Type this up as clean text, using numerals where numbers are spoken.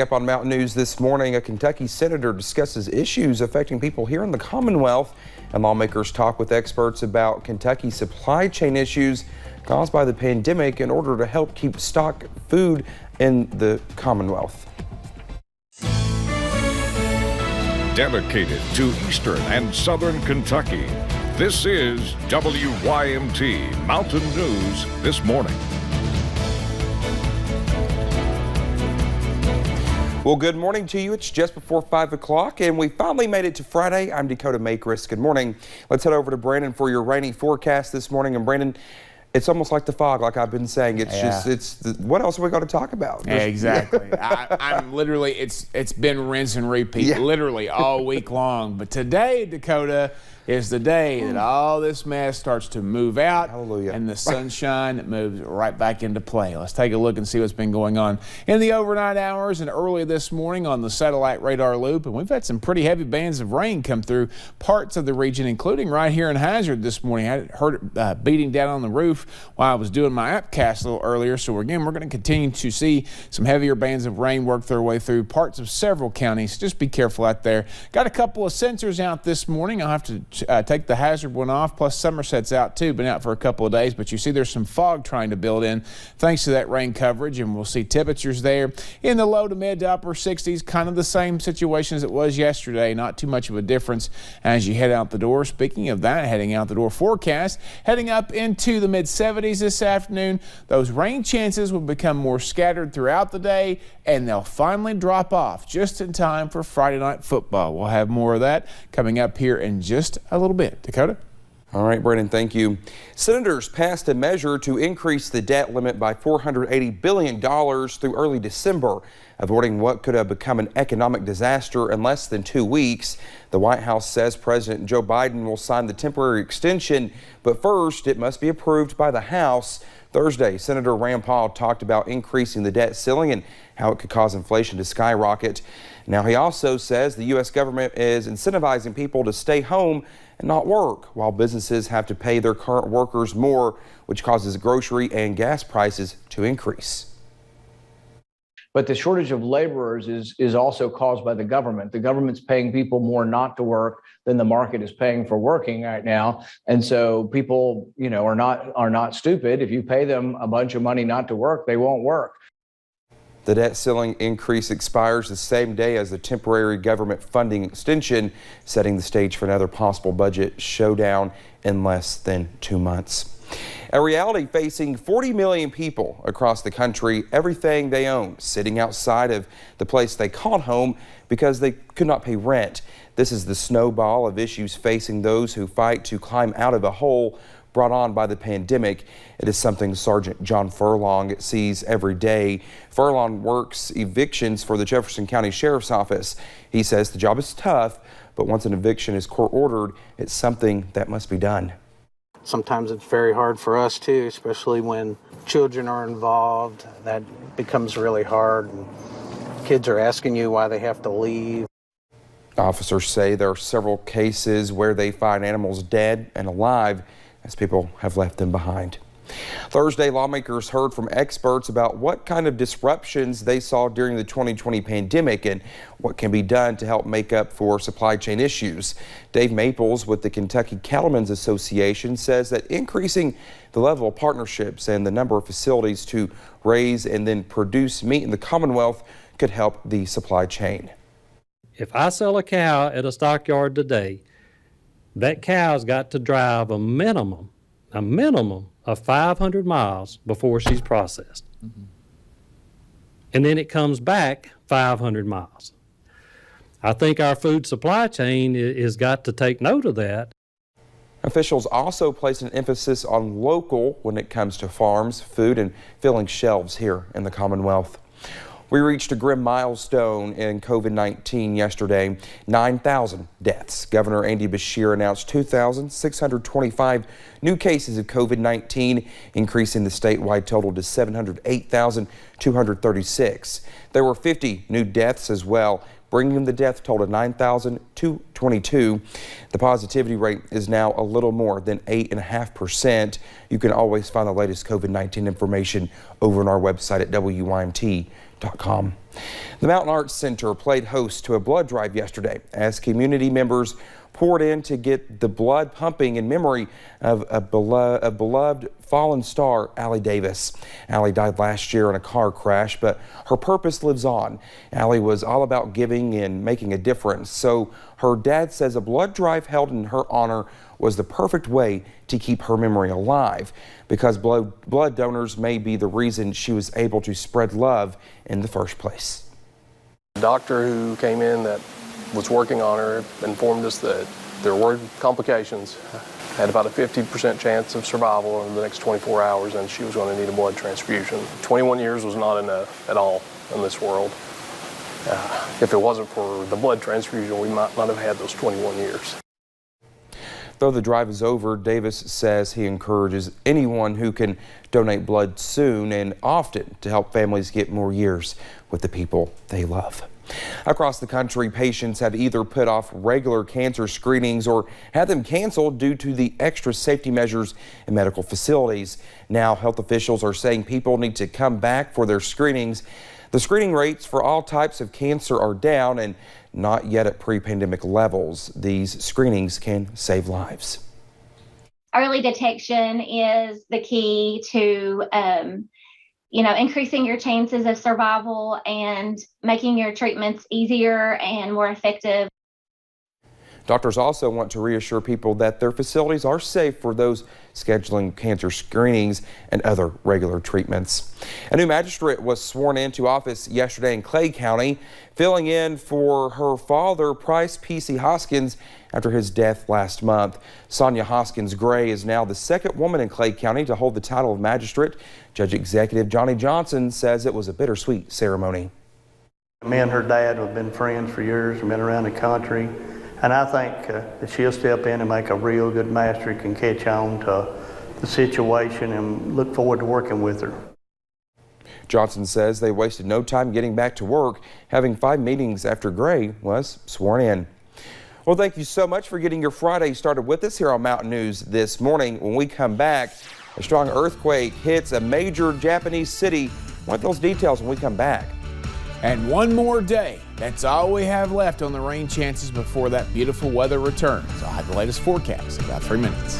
Up on Mountain News this morning, a Kentucky senator discusses issues affecting people here in the Commonwealth, and lawmakers talk with experts about Kentucky's supply chain issues caused by the pandemic in order to help keep stock food in the Commonwealth. Dedicated to Eastern and Southern Kentucky, this is WYMT Mountain News This Morning. Well, good morning to you. It's just before 5 o'clock, and we finally made it to Friday. I'm Dakota Makris. Good morning. Let's head over to Brandon for your rainy forecast this morning. And Brandon, it's almost like the fog, like I've been saying. What else are we going to talk about? Yeah, exactly. I'm literally, it's been rinse and repeat, literally all week long. But today, Dakota, is the day that all this mess starts to move out. Hallelujah. And the sunshine moves right back into play. Let's take a look and see what's been going on in the overnight hours and early this morning on the satellite radar loop. And we've had some pretty heavy bands of rain come through parts of the region, including right here in Hazard this morning. I heard it beating down on the roof while I was doing my appcast a little earlier. So again, we're going to continue to see some heavier bands of rain work their way through parts of several counties. Just be careful out there. Got a couple of sensors out this morning. I'll have to take the Hazard one off, plus Somerset's out too, been out for a couple of days, but you see there's some fog trying to build in thanks to that rain coverage, and we'll see temperatures there in the low to mid to upper 60s, kind of the same situation as it was yesterday, not too much of a difference as you head out the door. Speaking of that, heading out the door forecast, heading up into the mid 70s this afternoon. Those rain chances will become more scattered throughout the day, and they'll finally drop off just in time for Friday night football. We'll have more of that coming up here in just a little bit. Dakota? All right, Brandon, thank you. Senators passed a measure to increase the debt limit by $480 billion through early December, avoiding what could have become an economic disaster in less than 2 weeks. The White House says President Joe Biden will sign the temporary extension, but first it must be approved by the House. Thursday, Senator Rand Paul talked about increasing the debt ceiling and how it could cause inflation to skyrocket. Now, he also says the U.S. government is incentivizing people to stay home and not work, while businesses have to pay their current workers more, which causes grocery and gas prices to increase. But the shortage of laborers is also caused by the government. The government's paying people more not to work than the market is paying for working right now. And so people, are not stupid. If you pay them a bunch of money not to work, they won't work. The debt ceiling increase expires the same day as the temporary government funding extension, setting the stage for another possible budget showdown in less than 2 months. A reality facing 40 million people across the country, everything they own sitting outside of the place they called home because they could not pay rent. This is the snowball of issues facing those who fight to climb out of a hole brought on by the pandemic. It is something Sergeant John Furlong sees every day. Furlong works evictions for the Jefferson County Sheriff's Office. He says the job is tough, but once an eviction is court ordered, it's something that must be done. Sometimes it's very hard for us too, especially when children are involved. That becomes really hard. And kids are asking you why they have to leave. Officers say there are several cases where they find animals dead and alive as people have left them behind. Thursday, lawmakers heard from experts about what kind of disruptions they saw during the 2020 pandemic and what can be done to help make up for supply chain issues. Dave Maples with the Kentucky Cattlemen's Association says that increasing the level of partnerships and the number of facilities to raise and then produce meat in the Commonwealth could help the supply chain. If I sell a cow at a stockyard today, that cow's got to drive a minimum of 500 miles before she's processed. And then it comes back 500 miles. I think our food supply chain has got to take note of that. Officials also place an emphasis on local when it comes to farms, food, and filling shelves here in the Commonwealth. We reached a grim milestone in COVID-19 yesterday, 9,000 deaths. Governor Andy Beshear announced 2,625 new cases of COVID-19, increasing the statewide total to 708,236. There were 50 new deaths as well, bringing the death toll to 9,222. The positivity rate is now a little more than 8.5%. You can always find the latest COVID-19 information over on our website at WYMT.com. The Mountain Arts Center played host to a blood drive yesterday as community members poured in to get the blood pumping in memory of a beloved fallen star, Allie Davis. Allie died last year in a car crash, but her purpose lives on. Allie was all about giving and making a difference, so her dad says a blood drive held in her honor was the perfect way to keep her memory alive, because blood donors may be the reason she was able to spread love in the first place. The doctor who came in that was working on her informed us that there were complications, had about a 50% chance of survival in the next 24 hours, and she was going to need a blood transfusion. 21 years was not enough at all in this world. If it wasn't for the blood transfusion, we might not have had those 21 years. Though the drive is over, Davis says he encourages anyone who can donate blood soon and often to help families get more years with the people they love. Across the country, patients have either put off regular cancer screenings or had them canceled due to the extra safety measures in medical facilities. Now, health officials are saying people need to come back for their screenings. The screening rates for all types of cancer are down and not yet at pre-pandemic levels. These screenings can save lives. Early detection is the key to increasing your chances of survival and making your treatments easier and more effective. Doctors also want to reassure people that their facilities are safe for those scheduling cancer screenings and other regular treatments. A new magistrate was sworn into office yesterday in Clay County, filling in for her father, Price P.C. Hoskins, after his death last month. Sonia Hoskins Gray is now the second woman in Clay County to hold the title of magistrate. Judge Executive Johnny Johnson says it was a bittersweet ceremony. Me and her dad have been friends for years and been around the country. And I think that she'll step in and make a real good magistrate, can catch on to the situation, and look forward to working with her. Johnson says they wasted no time getting back to work, having 5 meetings after Gray was sworn in. Well, thank you so much for getting your Friday started with us here on Mountain News this morning. When we come back, a strong earthquake hits a major Japanese city. Want those details when we come back. And one more day. That's all we have left on the rain chances before that beautiful weather returns. I'll have the latest forecast in about 3 minutes.